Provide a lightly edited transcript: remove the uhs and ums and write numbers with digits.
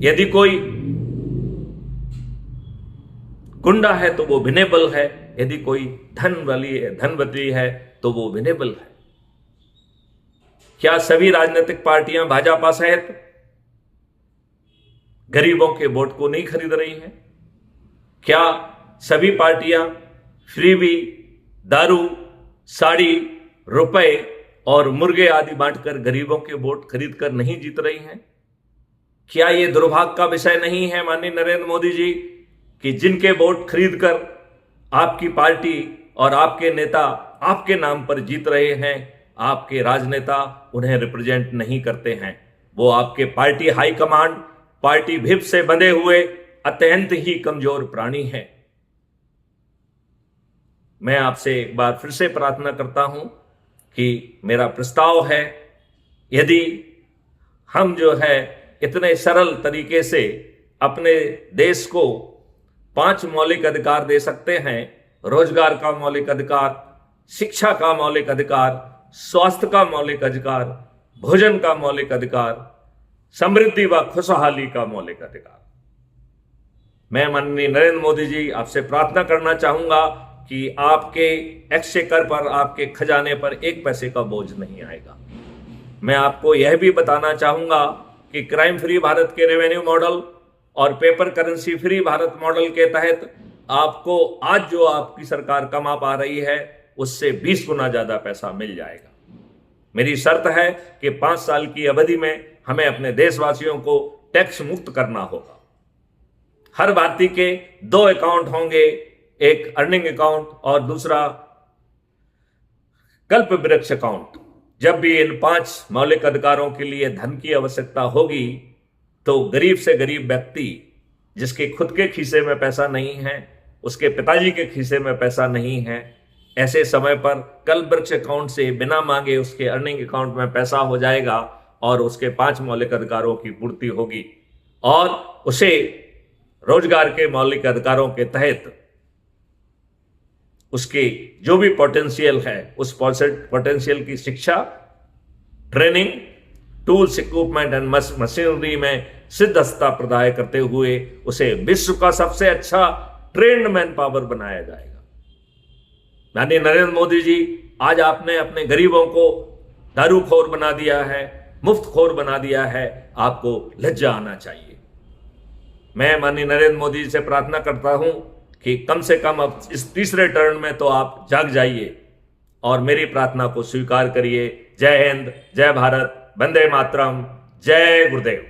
यदि कोई गुंडा है तो वो विनेबल है, यदि कोई धनवती है तो वो विनेबल है। क्या सभी राजनीतिक पार्टियां भाजपा सहित गरीबों के वोट को नहीं खरीद रही हैं? क्या सभी पार्टियां फ्रीबी, दारू, साड़ी, रुपए और मुर्गे आदि बांटकर गरीबों के वोट खरीद कर नहीं जीत रही हैं? क्या यह दुर्भाग्य का विषय नहीं है माननीय नरेंद्र मोदी जी कि जिनके वोट खरीदकर आपकी पार्टी और आपके नेता आपके नाम पर जीत रहे हैं, आपके राजनेता उन्हें रिप्रेजेंट नहीं करते हैं। वो आपके पार्टी हाईकमांड, पार्टी व्हिप से बंधे हुए अत्यंत ही कमजोर प्राणी हैं। मैं आपसे एक बार फिर से प्रार्थना करता हूं कि मेरा प्रस्ताव है, यदि हम जो है इतने सरल तरीके से अपने देश को 5 मौलिक अधिकार दे सकते हैं, रोजगार का मौलिक अधिकार, शिक्षा का मौलिक अधिकार, स्वास्थ्य का मौलिक अधिकार, भोजन का मौलिक अधिकार, समृद्धि व खुशहाली का मौलिक अधिकार। मैं माननीय नरेंद्र मोदी जी आपसे प्रार्थना करना चाहूंगा कि आपके एक्सचेकर पर, आपके खजाने पर 1 पैसे का बोझ नहीं आएगा। मैं आपको यह भी बताना चाहूंगा कि क्राइम फ्री भारत के रेवेन्यू मॉडल और paper currency free Bharat model के तहत आपको आज जो आपकी सरकार कमा पा रही है उससे 20 गुना ज्यादा पैसा मिल जाएगा। मेरी शर्त है कि 5 साल की अवधि में हमें अपने देशवासियों को टैक्स मुक्त करना होगा। हर भारतीय के 2 अकाउंट होंगे, एक अर्निंग अकाउंट और दूसरा कल्प वृक्ष अकाउंट। जब भी इन 5 मौलिक अधिकारों के लिए धन की आवश्यकता होगी तो गरीब से गरीब व्यक्ति जिसके खुद के खीसे में पैसा नहीं है, उसके पिताजी के खीसे में पैसा नहीं है, ऐसे समय पर कल्प वृक्ष अकाउंट से बिना मांगे उसके अर्निंग अकाउंट में पैसा हो जाएगा और उसके 5 मौलिक अधिकारों की पूर्ति होगी और उसे रोजगार के मौलिक अधिकारों के तहत उसके जो भी पोटेंशियल है उस पोटेंशियल की शिक्षा, training, tools, equipment and machinery में सिद्धता प्रदान करते हुए उसे विश्व का सबसे अच्छा ट्रेन्ड मैन पावर बनाया जाएगा। माननीय नरेंद्र मोदी जी, आज आपने अपने गरीबों को दारूखोर बना दिया है, मुफ्तखोर बना दिया है, आपको लज्जा आना चाहिए। मैं माननीय नरेंद्र मोदी जी से प्रार्थना करता हूं कि कम से कम अब इस तीसरे टर्न में तो आप जाग जाइए और मेरी प्रार्थना को स्वीकार करिए। जय हिंद, जय भारत, वंदे मातरम, जय गुरुदेव।